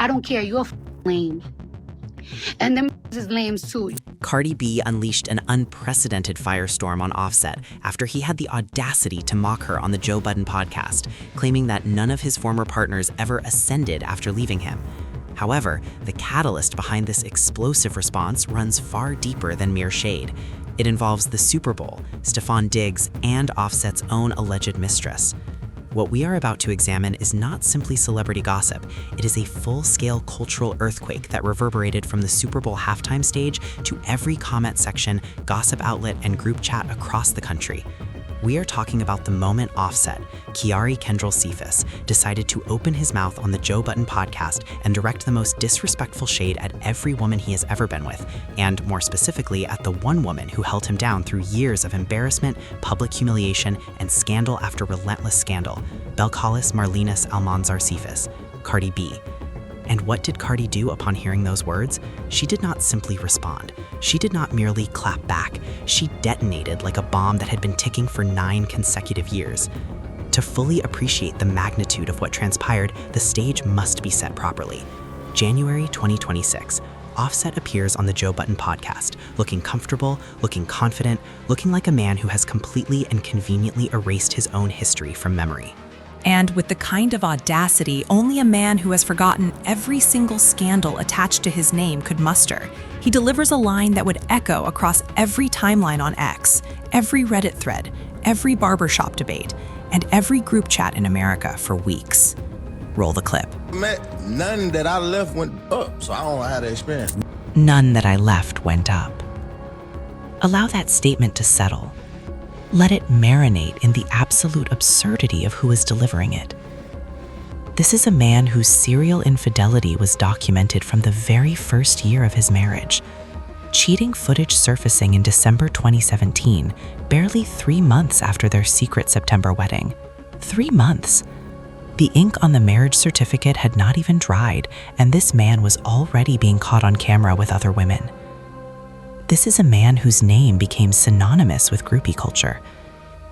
I don't care. You're lame. And them is lame too. Cardi B unleashed an unprecedented firestorm on Offset after he had the audacity to mock her on the Joe Budden podcast, claiming that none of his former partners ever ascended after leaving him. However, the catalyst behind this explosive response runs far deeper than mere shade. It involves the Super Bowl, Stefon Diggs, and Offset's own alleged mistress. What we are about to examine is not simply celebrity gossip. It is a full-scale cultural earthquake that reverberated from the Super Bowl halftime stage to every comment section, gossip outlet, and group chat across the country. We are talking about the moment Offset, Kiari Kendrell Cephas, decided to open his mouth on the Joe Budden podcast and direct the most disrespectful shade at every woman he has ever been with, and more specifically at the one woman who held him down through years of embarrassment, public humiliation, and scandal after relentless scandal, Belcalis Marlenis Almanzar Cephas, Cardi B. And what did Cardi do upon hearing those words? She did not simply respond. She did not merely clap back. She detonated like a bomb that had been ticking for 9 consecutive years. To fully appreciate the magnitude of what transpired, the stage must be set properly. January 2026. Offset appears on the Joe Budden podcast, looking comfortable, looking confident, looking like a man who has completely and conveniently erased his own history from memory. And with the kind of audacity only a man who has forgotten every single scandal attached to his name could muster, he delivers a line that would echo across every timeline on X, every Reddit thread, every barbershop debate, and every group chat in America for weeks. Roll the clip. None that I left went up, so I don't know how to experience. None that I left went up. Allow that statement to settle. Let it marinate in the absolute absurdity of who is delivering it. This is a man whose serial infidelity was documented from the very first year of his marriage. Cheating footage surfacing in December 2017, barely 3 months after their secret September wedding. 3 months. The ink on the marriage certificate had not even dried, and this man was already being caught on camera with other women. This is a man whose name became synonymous with groupie culture,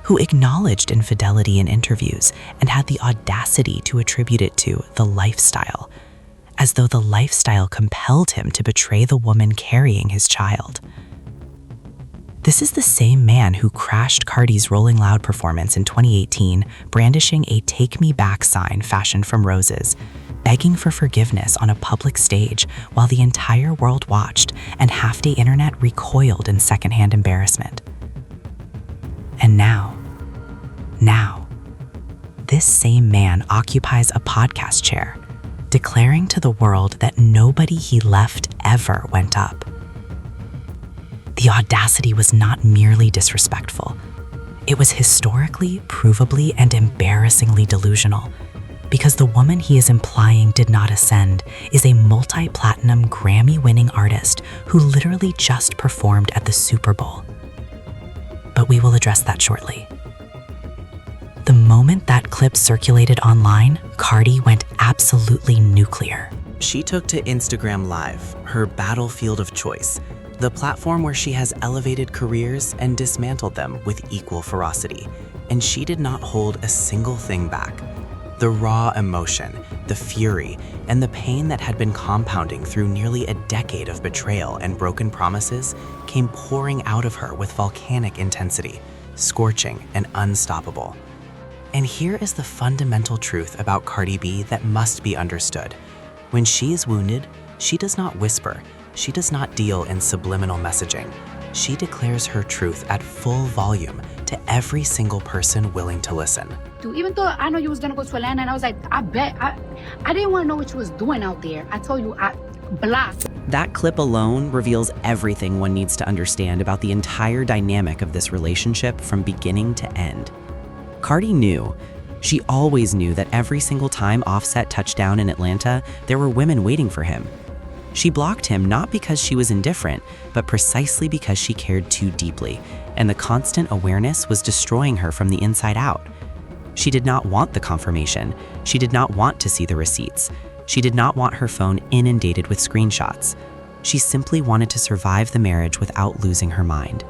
who acknowledged infidelity in interviews and had the audacity to attribute it to the lifestyle, as though the lifestyle compelled him to betray the woman carrying his child. This is the same man who crashed Cardi's Rolling Loud performance in 2018, brandishing a "Take Me Back" sign fashioned from roses, begging for forgiveness on a public stage while the entire world watched and half-day internet recoiled in secondhand embarrassment. And now, this same man occupies a podcast chair, declaring to the world that nobody he left ever went up. The audacity was not merely disrespectful. It was historically, provably, and embarrassingly delusional, because the woman he is implying did not ascend is a multi-platinum Grammy-winning artist who literally just performed at the Super Bowl. But we will address that shortly. The moment that clip circulated online, Cardi went absolutely nuclear. She took to Instagram Live, her battlefield of choice, the platform where she has elevated careers and dismantled them with equal ferocity. And she did not hold a single thing back. The raw emotion, the fury, and the pain that had been compounding through nearly a decade of betrayal and broken promises came pouring out of her with volcanic intensity, scorching and unstoppable. And here is the fundamental truth about Cardi B that must be understood. When she is wounded, she does not whisper. She does not deal in subliminal messaging. She declares her truth at full volume to every single person willing to listen. Even though I know you was gonna go to Atlanta, and I was like, I didn't want to know what you was doing out there. I told you, I blocked. That clip alone reveals everything one needs to understand about the entire dynamic of this relationship from beginning to end. Cardi knew. She always knew that every single time Offset touched down in Atlanta, there were women waiting for him. She blocked him not because she was indifferent, but precisely because she cared too deeply, and the constant awareness was destroying her from the inside out. She did not want the confirmation. She did not want to see the receipts. She did not want her phone inundated with screenshots. She simply wanted to survive the marriage without losing her mind.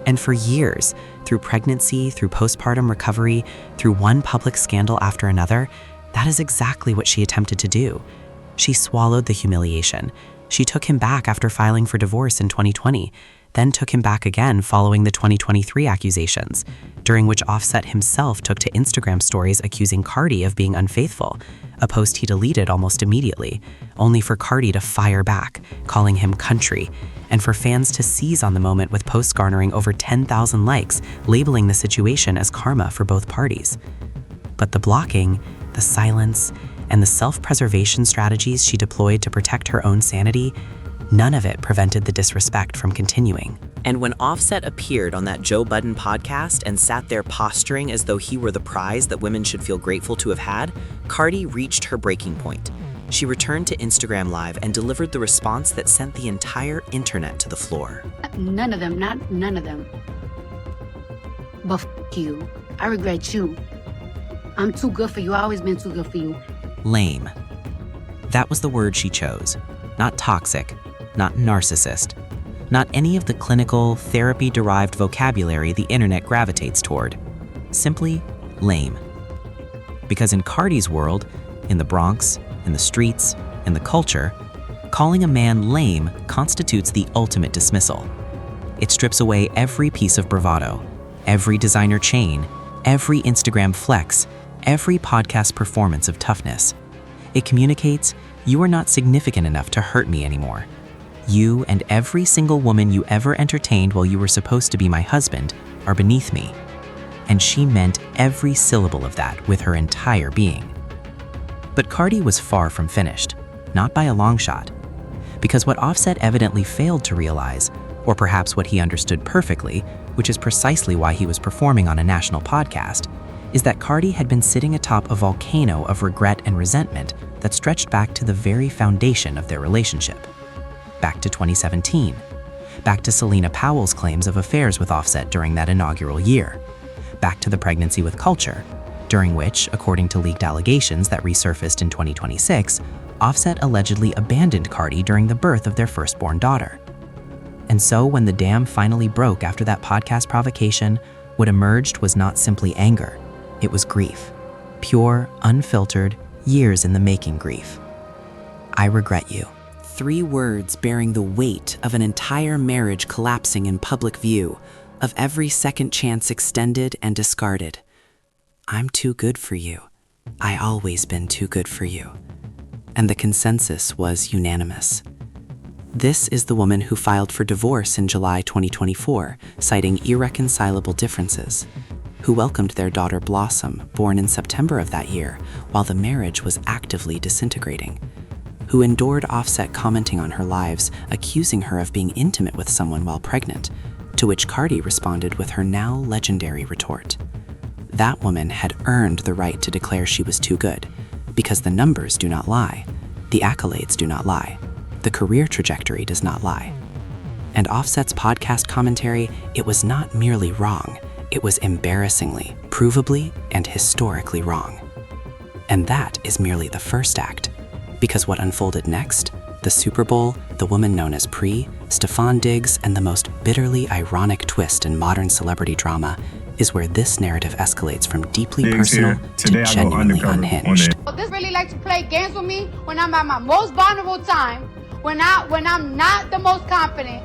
And for years, through pregnancy, through postpartum recovery, through one public scandal after another, that is exactly what she attempted to do. She swallowed the humiliation. She took him back after filing for divorce in 2020, then took him back again following the 2023 accusations, during which Offset himself took to Instagram stories accusing Cardi of being unfaithful, a post he deleted almost immediately, only for Cardi to fire back, calling him country, and for fans to seize on the moment with posts garnering over 10,000 likes, labeling the situation as karma for both parties. But the blocking, the silence, and the self-preservation strategies she deployed to protect her own sanity, none of it prevented the disrespect from continuing. And when Offset appeared on that Joe Budden podcast and sat there posturing as though he were the prize that women should feel grateful to have had, Cardi reached her breaking point. She returned to Instagram Live and delivered the response that sent the entire internet to the floor. None of them, not none of them. But you. I regret you. I'm too good for you. I've always been too good for you. Lame. That was the word she chose. Not toxic, not narcissist, not any of the clinical, therapy-derived vocabulary the internet gravitates toward. Simply lame. Because in Cardi's world, in the Bronx, in the streets, in the culture, calling a man lame constitutes the ultimate dismissal. It strips away every piece of bravado, every designer chain, every Instagram flex, every podcast performance of toughness. It communicates, you are not significant enough to hurt me anymore. You and every single woman you ever entertained while you were supposed to be my husband are beneath me. And she meant every syllable of that with her entire being. But Cardi was far from finished, not by a long shot. Because what Offset evidently failed to realize, or perhaps what he understood perfectly, which is precisely why he was performing on a national podcast, is that Cardi had been sitting atop a volcano of regret and resentment that stretched back to the very foundation of their relationship. Back to 2017. Back to Selena Powell's claims of affairs with Offset during that inaugural year. Back to the pregnancy with Culture, during which, according to leaked allegations that resurfaced in 2026, Offset allegedly abandoned Cardi during the birth of their firstborn daughter. And so when the dam finally broke after that podcast provocation, what emerged was not simply anger, it was grief. Pure, unfiltered, years in the making grief. I regret you. 3 words bearing the weight of an entire marriage collapsing in public view, of every second chance extended and discarded. I'm too good for you. I always been too good for you. And the consensus was unanimous. This is the woman who filed for divorce in July 2024, citing irreconcilable differences, who welcomed their daughter Blossom, born in September of that year, while the marriage was actively disintegrating, who endured Offset commenting on her lives, accusing her of being intimate with someone while pregnant, to which Cardi responded with her now legendary retort. That woman had earned the right to declare she was too good, because the numbers do not lie, the accolades do not lie, the career trajectory does not lie. And Offset's podcast commentary, it was not merely wrong, it was embarrassingly, provably, and historically wrong. And that is merely the first act, because what unfolded next, the Super Bowl, the woman known as Pre, Stefon Diggs, and the most bitterly ironic twist in modern celebrity drama is where this narrative escalates from deeply personal to genuinely unhinged. This really like to play games with me when I'm at my most vulnerable time, when I'm not the most confident.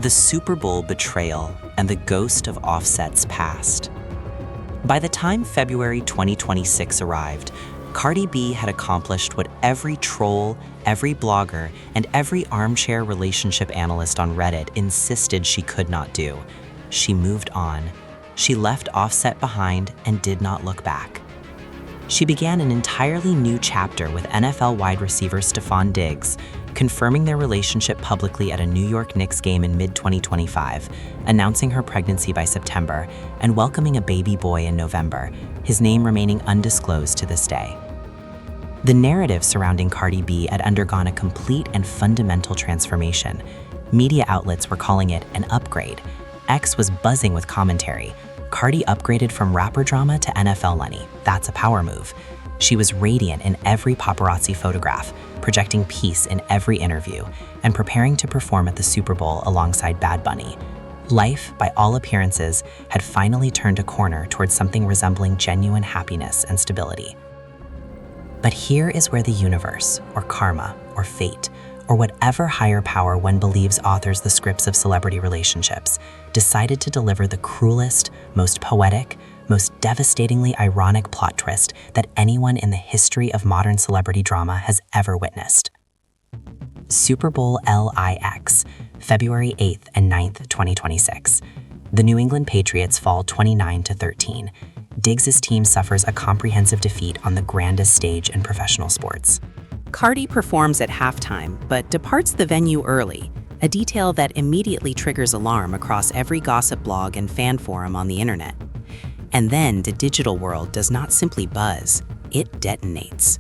The Super Bowl betrayal and the ghost of Offset's past. By the time February 2026 arrived, Cardi B had accomplished what every troll, every blogger, and every armchair relationship analyst on Reddit insisted she could not do. She moved on. She left Offset behind and did not look back. She began an entirely new chapter with NFL wide receiver Stefon Diggs, confirming their relationship publicly at a New York Knicks game in mid-2025, announcing her pregnancy by September, and welcoming a baby boy in November, his name remaining undisclosed to this day. The narrative surrounding Cardi B had undergone a complete and fundamental transformation. Media outlets were calling it an upgrade. X was buzzing with commentary. Cardi upgraded from rapper drama to NFL money. That's a power move. She was radiant in every paparazzi photograph, projecting peace in every interview, and preparing to perform at the Super Bowl alongside Bad Bunny. Life, by all appearances, had finally turned a corner towards something resembling genuine happiness and stability. But here is where the universe, or karma, or fate, or whatever higher power one believes authors the scripts of celebrity relationships, decided to deliver the cruelest, most poetic, most devastatingly ironic plot twist that anyone in the history of modern celebrity drama has ever witnessed. Super Bowl LIX, February 8th and 9th, 2026. The New England Patriots fall 29-13. Diggs' team suffers a comprehensive defeat on the grandest stage in professional sports. Cardi performs at halftime, but departs the venue early, a detail that immediately triggers alarm across every gossip blog and fan forum on the internet. And then the digital world does not simply buzz, it detonates.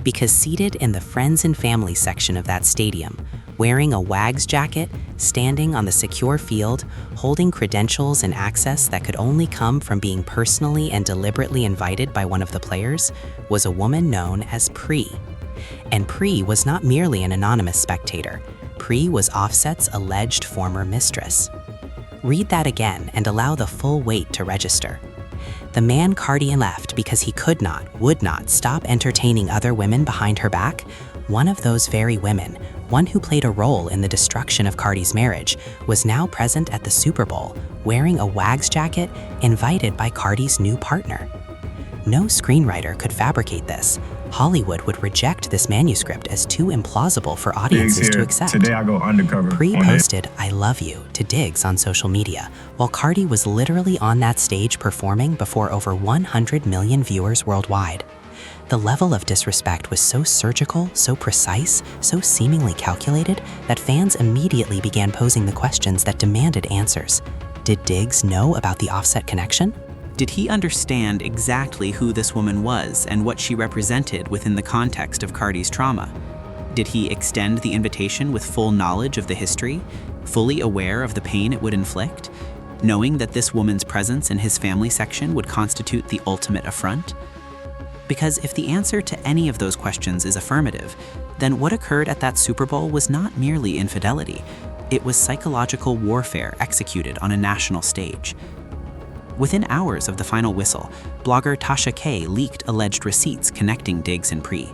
Because seated in the friends and family section of that stadium, wearing a Wags jacket, standing on the secure field, holding credentials and access that could only come from being personally and deliberately invited by one of the players, was a woman known as Pri. And Pri was not merely an anonymous spectator. Pri was Offset's alleged former mistress. Read that again and allow the full weight to register. The man Cardi left because he would not stop entertaining other women behind her back, one of those very women, one who played a role in the destruction of Cardi's marriage, was now present at the Super Bowl, wearing a Wags jacket, invited by Cardi's new partner. No screenwriter could fabricate this. Hollywood would reject this manuscript as too implausible for audiences to accept. Today I go undercover. Pri posted "I love you" to Diggs on social media, while Cardi was literally on that stage performing before over 100 million viewers worldwide. The level of disrespect was so surgical, so precise, so seemingly calculated that fans immediately began posing the questions that demanded answers. Did Diggs know about the Offset connection? Did he understand exactly who this woman was and what she represented within the context of Cardi's trauma? Did he extend the invitation with full knowledge of the history, fully aware of the pain it would inflict, knowing that this woman's presence in his family section would constitute the ultimate affront? Because if the answer to any of those questions is affirmative, then what occurred at that Super Bowl was not merely infidelity. It was psychological warfare executed on a national stage. Within hours of the final whistle, blogger Tasha K leaked alleged receipts connecting Diggs and Pri.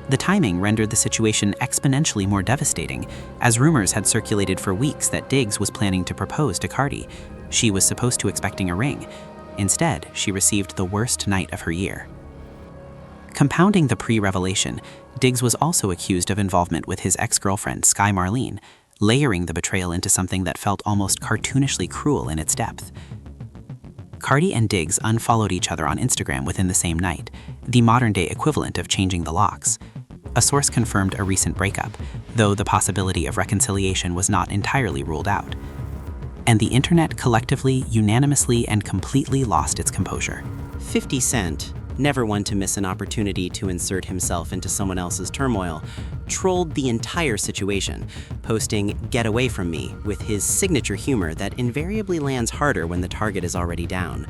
The timing rendered the situation exponentially more devastating, as rumors had circulated for weeks that Diggs was planning to propose to Cardi. She was supposed to expecting a ring. Instead, she received the worst night of her year. Compounding the Pri revelation, Diggs was also accused of involvement with his ex-girlfriend, Sky Marlene, layering the betrayal into something that felt almost cartoonishly cruel in its depth. Cardi and Diggs unfollowed each other on Instagram within the same night, the modern-day equivalent of changing the locks. A source confirmed a recent breakup, though the possibility of reconciliation was not entirely ruled out. And the internet collectively, unanimously, and completely lost its composure. 50 Cent, never one to miss an opportunity to insert himself into someone else's turmoil, trolled the entire situation, posting "Get away from me" with his signature humor that invariably lands harder when the target is already down.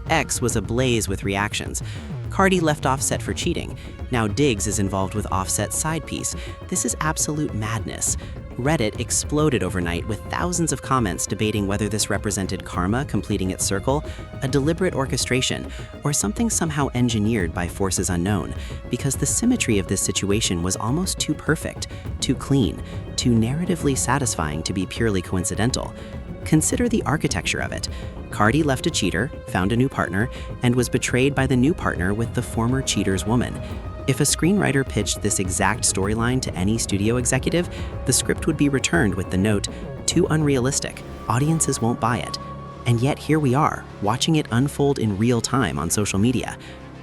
X was ablaze with reactions. Cardi left Offset for cheating. Now Diggs is involved with Offset's side piece. This is absolute madness. Reddit exploded overnight with thousands of comments debating whether this represented karma completing its circle, a deliberate orchestration, or something somehow engineered by forces unknown, because the symmetry of this situation was almost too perfect, too clean, too narratively satisfying to be purely coincidental. Consider the architecture of it. Cardi left a cheater, found a new partner, and was betrayed by the new partner with the former cheater's woman. If a screenwriter pitched this exact storyline to any studio executive, the script would be returned with the note, "Too unrealistic, audiences won't buy it." And yet here we are, watching it unfold in real time on social media.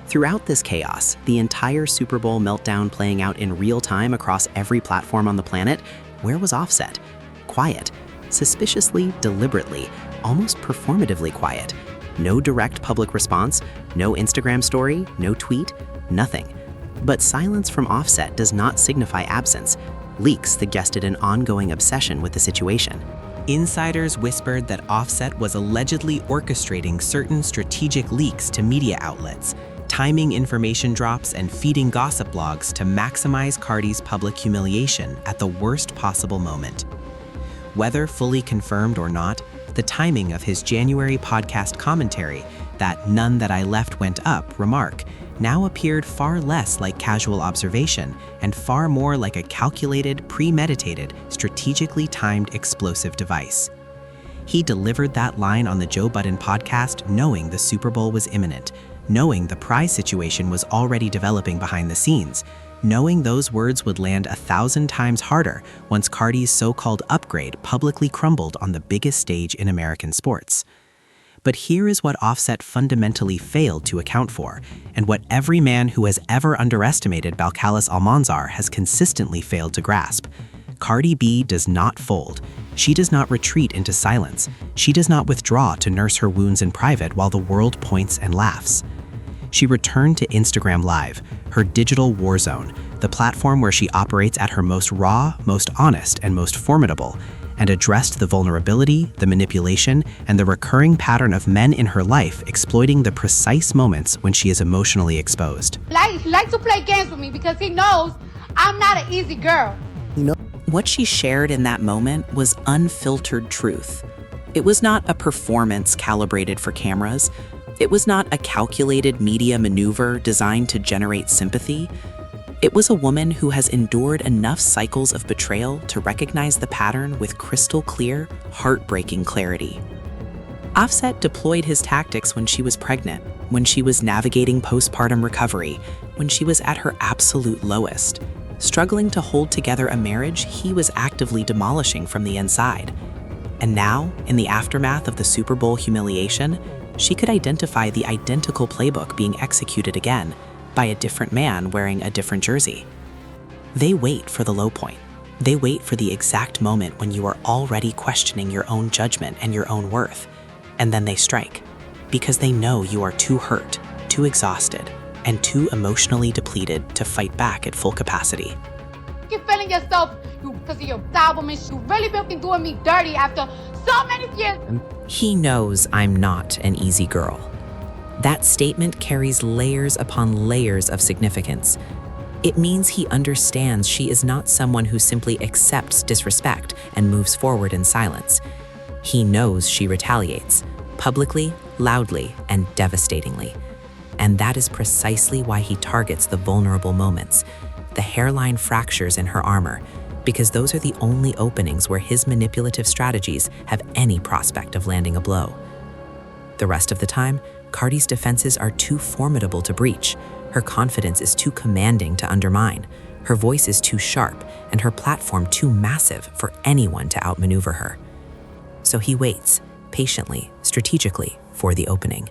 Throughout this chaos, the entire Super Bowl meltdown playing out in real time across every platform on the planet, where was Offset? Quiet. Suspiciously, deliberately, almost performatively quiet. No direct public response, no Instagram story, no tweet, nothing. But silence from Offset does not signify absence. Leaks suggested an ongoing obsession with the situation. Insiders whispered that Offset was allegedly orchestrating certain strategic leaks to media outlets, timing information drops and feeding gossip blogs to maximize Cardi's public humiliation at the worst possible moment. Whether fully confirmed or not, the timing of his January podcast commentary, that "None that I left went up" remark, now appeared far less like casual observation and far more like a calculated, premeditated, strategically timed explosive device. He delivered that line on the Joe Budden podcast knowing the Super Bowl was imminent, knowing the prize situation was already developing behind the scenes, knowing those words would land 1,000 times harder once Cardi's so-called upgrade publicly crumbled on the biggest stage in American sports. But here is what Offset fundamentally failed to account for, and what every man who has ever underestimated Balcalis Almanzar has consistently failed to grasp. Cardi B does not fold. She does not retreat into silence. She does not withdraw to nurse her wounds in private while the world points and laughs. She returned to Instagram Live, her digital war zone, the platform where she operates at her most raw, most honest, and most formidable, and addressed the vulnerability, the manipulation, and the recurring pattern of men in her life exploiting the precise moments when she is emotionally exposed. He likes to play games with me because he knows I'm not an easy girl. What she shared in that moment was unfiltered truth. It was not a performance calibrated for cameras. It was not a calculated media maneuver designed to generate sympathy. It was a woman who has endured enough cycles of betrayal to recognize the pattern with crystal clear, heartbreaking clarity. Offset deployed his tactics when she was pregnant, when she was navigating postpartum recovery, when she was at her absolute lowest. Struggling to hold together a marriage he was actively demolishing from the inside. And now, in the aftermath of the Super Bowl humiliation, she could identify the identical playbook being executed again by a different man wearing a different jersey. They wait for the low point. They wait for the exact moment when you are already questioning your own judgment and your own worth. And then they strike, because they know you are too hurt, too exhausted, and too emotionally depleted to fight back at full capacity. You're feeling yourself because of your problems. You've really been doing me dirty after so many years. He knows I'm not an easy girl. That statement carries layers upon layers of significance. It means he understands she is not someone who simply accepts disrespect and moves forward in silence. He knows she retaliates, publicly, loudly, and devastatingly. And that is precisely why he targets the vulnerable moments, the hairline fractures in her armor, because those are the only openings where his manipulative strategies have any prospect of landing a blow. The rest of the time, Cardi's defenses are too formidable to breach. Her confidence is too commanding to undermine. Her voice is too sharp, and her platform too massive for anyone to outmaneuver her. So he waits, patiently, strategically, for the opening.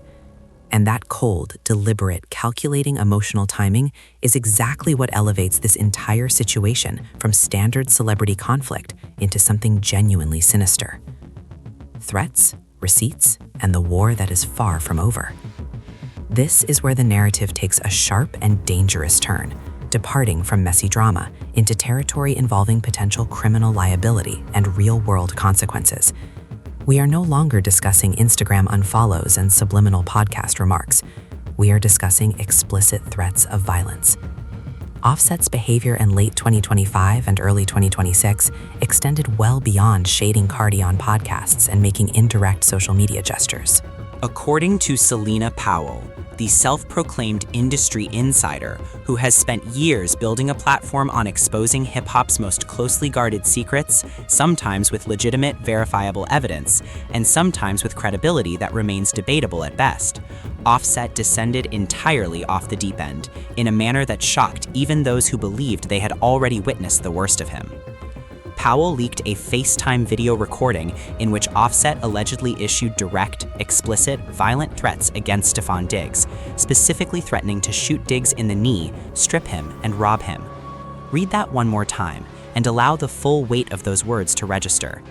And that cold, deliberate, calculating emotional timing is exactly what elevates this entire situation from standard celebrity conflict into something genuinely sinister. Threats, receipts, and the war that is far from over. This is where the narrative takes a sharp and dangerous turn, departing from messy drama into territory involving potential criminal liability and real-world consequences. We are no longer discussing Instagram unfollows and subliminal podcast remarks. We are discussing explicit threats of violence. Offset's behavior in late 2025 and early 2026 extended well beyond shading Cardi on podcasts and making indirect social media gestures. According to Selena Powell, the self-proclaimed industry insider who has spent years building a platform on exposing hip-hop's most closely guarded secrets, sometimes with legitimate, verifiable evidence, and sometimes with credibility that remains debatable at best, Offset descended entirely off the deep end in a manner that shocked even those who believed they had already witnessed the worst of him. Powell leaked a FaceTime video recording in which Offset allegedly issued direct, explicit, violent threats against Stefon Diggs, specifically threatening to shoot Diggs in the knee, strip him, and rob him. Read that one more time and allow the full weight of those words to register.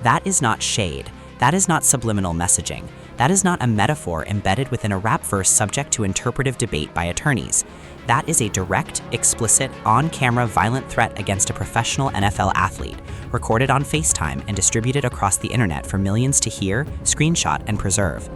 That is not shade. That is not subliminal messaging. That is not a metaphor embedded within a rap verse subject to interpretive debate by attorneys. That is a direct, explicit, on-camera violent threat against a professional NFL athlete, recorded on FaceTime and distributed across the internet for millions to hear, screenshot, and preserve.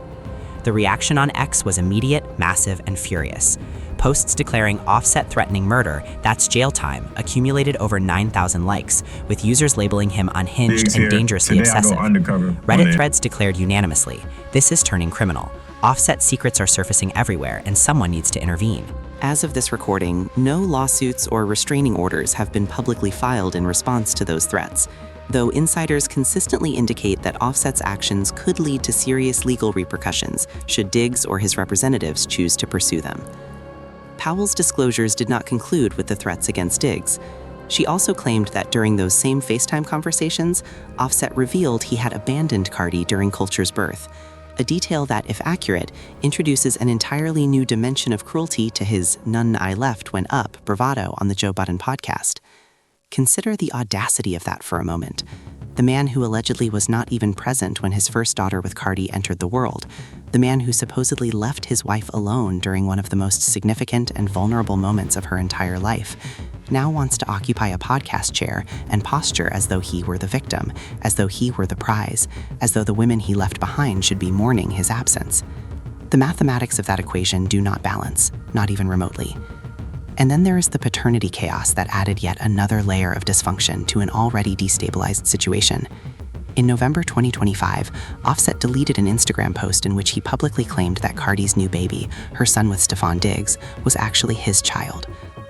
The reaction on X was immediate, massive, and furious. Posts declaring Offset threatening murder, that's jail time, accumulated over 9,000 likes, with users labeling him unhinged and dangerously obsessive. Reddit threads declared unanimously, this is turning criminal. Offset's secrets are surfacing everywhere, and someone needs to intervene. As of this recording, no lawsuits or restraining orders have been publicly filed in response to those threats, though insiders consistently indicate that Offset's actions could lead to serious legal repercussions should Diggs or his representatives choose to pursue them. Powell's disclosures did not conclude with the threats against Diggs. She also claimed that during those same FaceTime conversations, Offset revealed he had abandoned Cardi during Culture's birth, a detail that, if accurate, introduces an entirely new dimension of cruelty to his "none I left when up" bravado on the Joe Budden podcast. Consider the audacity of that for a moment. The man who allegedly was not even present when his first daughter with Cardi entered the world, the man who supposedly left his wife alone during one of the most significant and vulnerable moments of her entire life, now wants to occupy a podcast chair and posture as though he were the victim, as though he were the prize, as though the women he left behind should be mourning his absence. The mathematics of that equation do not balance, not even remotely. And then there is the paternity chaos that added yet another layer of dysfunction to an already destabilized situation. In November 2025, Offset deleted an Instagram post in which he publicly claimed that Cardi's new baby, her son with Stefon Diggs, was actually his child.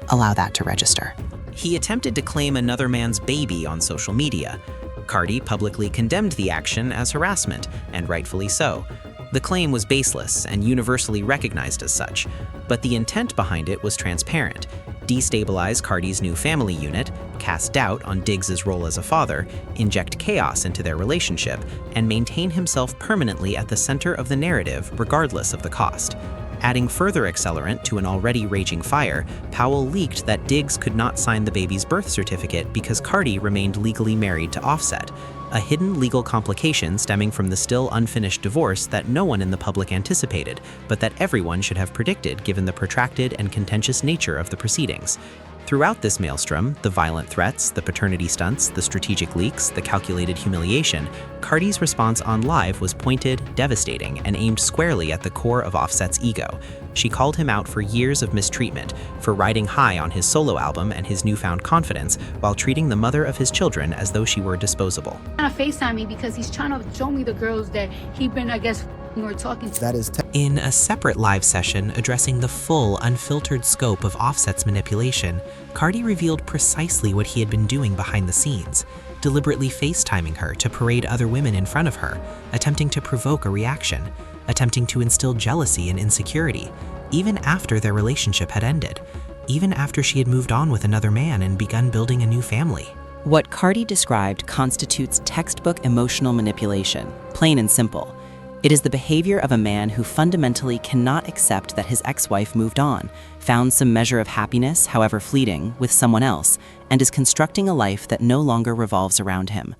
Allow that to register. He attempted to claim another man's baby on social media. Cardi publicly condemned the action as harassment, and rightfully so. The claim was baseless and universally recognized as such, but the intent behind it was transparent: destabilize Cardi's new family unit, cast doubt on Diggs' role as a father, inject chaos into their relationship, and maintain himself permanently at the center of the narrative regardless of the cost. Adding further accelerant to an already raging fire, Powell leaked that Diggs could not sign the baby's birth certificate because Cardi remained legally married to Offset, a hidden legal complication stemming from the still unfinished divorce that no one in the public anticipated, but that everyone should have predicted given the protracted and contentious nature of the proceedings. Throughout this maelstrom, the violent threats, the paternity stunts, the strategic leaks, the calculated humiliation, Cardi's response on live was pointed, devastating, and aimed squarely at the core of Offset's ego. She called him out for years of mistreatment, for riding high on his solo album and his newfound confidence, while treating the mother of his children as though she were disposable. Trying to FaceTime me because he's trying to show me the girls that he'd been, I guess, or talking to. That is In a separate live session addressing the full, unfiltered scope of Offset's manipulation, Cardi revealed precisely what he had been doing behind the scenes, deliberately FaceTiming her to parade other women in front of her, attempting to provoke a reaction, attempting to instill jealousy and insecurity, even after their relationship had ended, even after she had moved on with another man and begun building a new family. What Cardi described constitutes textbook emotional manipulation, plain and simple. It is the behavior of a man who fundamentally cannot accept that his ex-wife moved on, found some measure of happiness, however fleeting, with someone else, and is constructing a life that no longer revolves around him.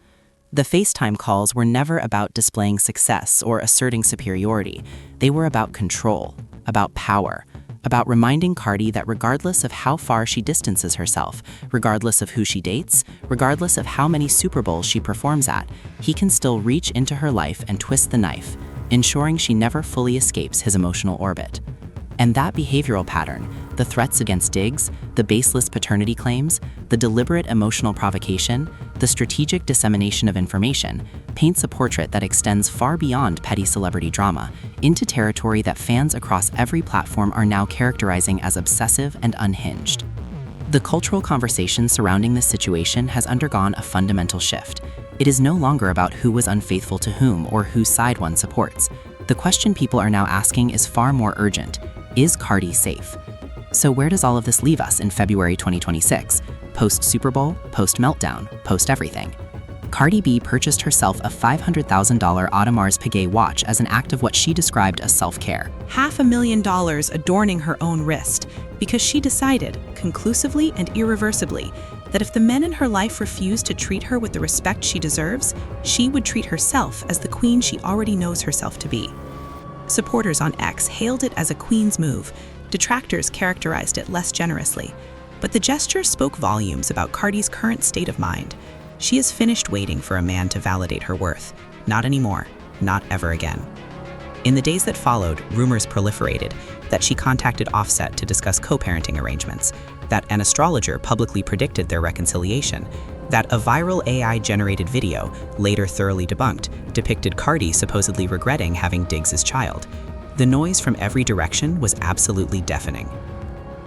The FaceTime calls were never about displaying success or asserting superiority. They were about control, about power, about reminding Cardi that regardless of how far she distances herself, regardless of who she dates, regardless of how many Super Bowls she performs at, he can still reach into her life and twist the knife, ensuring she never fully escapes his emotional orbit. And that behavioral pattern, the threats against Diggs, the baseless paternity claims, the deliberate emotional provocation, the strategic dissemination of information, paints a portrait that extends far beyond petty celebrity drama into territory that fans across every platform are now characterizing as obsessive and unhinged. The cultural conversation surrounding this situation has undergone a fundamental shift. It is no longer about who was unfaithful to whom or whose side one supports. The question people are now asking is far more urgent. Is Cardi safe? So where does all of this leave us in February 2026? Post-Super Bowl, post-meltdown, post-everything. Cardi B purchased herself a $500,000 Audemars Piguet watch as an act of what she described as self-care. $500,000 adorning her own wrist because she decided, conclusively and irreversibly, that if the men in her life refused to treat her with the respect she deserves, she would treat herself as the queen she already knows herself to be. Supporters on X hailed it as a queen's move. Detractors characterized it less generously. But the gesture spoke volumes about Cardi's current state of mind. She has finished waiting for a man to validate her worth. Not anymore. Not ever again. In the days that followed, rumors proliferated that she contacted Offset to discuss co-parenting arrangements, that an astrologer publicly predicted their reconciliation, that a viral AI-generated video, later thoroughly debunked, depicted Cardi supposedly regretting having Diggs' child. The noise from every direction was absolutely deafening.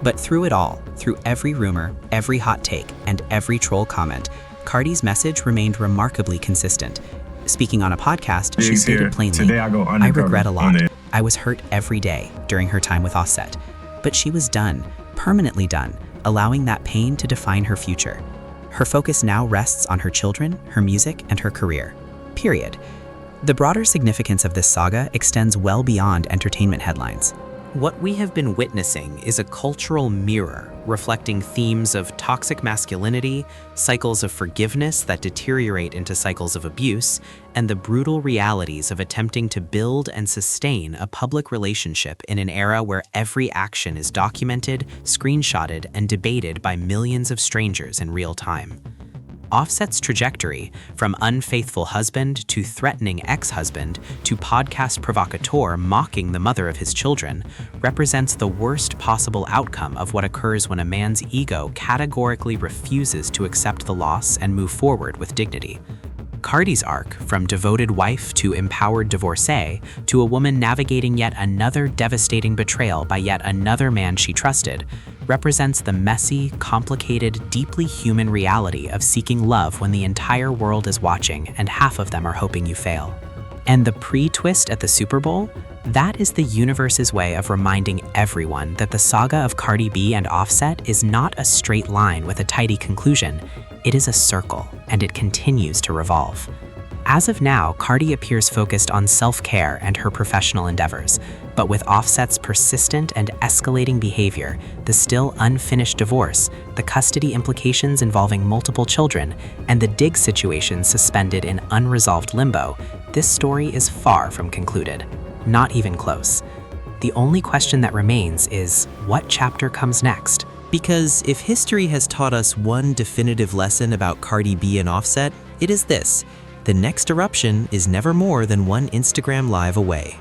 But through it all, through every rumor, every hot take, and every troll comment, Cardi's message remained remarkably consistent. Speaking on a podcast, she stated plainly, Today I regret a lot. I was hurt every day during her time with Offset. But she was done, permanently done, allowing that pain to define her future. Her focus now rests on her children, her music, and her career. Period. The broader significance of this saga extends well beyond entertainment headlines. What we have been witnessing is a cultural mirror reflecting themes of toxic masculinity, cycles of forgiveness that deteriorate into cycles of abuse, and the brutal realities of attempting to build and sustain a public relationship in an era where every action is documented, screenshotted, and debated by millions of strangers in real time. Offset's trajectory, from unfaithful husband to threatening ex-husband to podcast provocateur mocking the mother of his children, represents the worst possible outcome of what occurs when a man's ego categorically refuses to accept the loss and move forward with dignity. Cardi's arc, from devoted wife to empowered divorcee, to a woman navigating yet another devastating betrayal by yet another man she trusted, represents the messy, complicated, deeply human reality of seeking love when the entire world is watching and half of them are hoping you fail. And the pre-twist at the Super Bowl? That is the universe's way of reminding everyone that the saga of Cardi B and Offset is not a straight line with a tidy conclusion. It is a circle, and it continues to revolve. As of now, Cardi appears focused on self-care and her professional endeavors, but with Offset's persistent and escalating behavior, the still unfinished divorce, the custody implications involving multiple children, and the Diggs situation suspended in unresolved limbo, this story is far from concluded. Not even close. The only question that remains is, what chapter comes next? Because if history has taught us one definitive lesson about Cardi B and Offset, it is this: the next eruption is never more than one Instagram live away.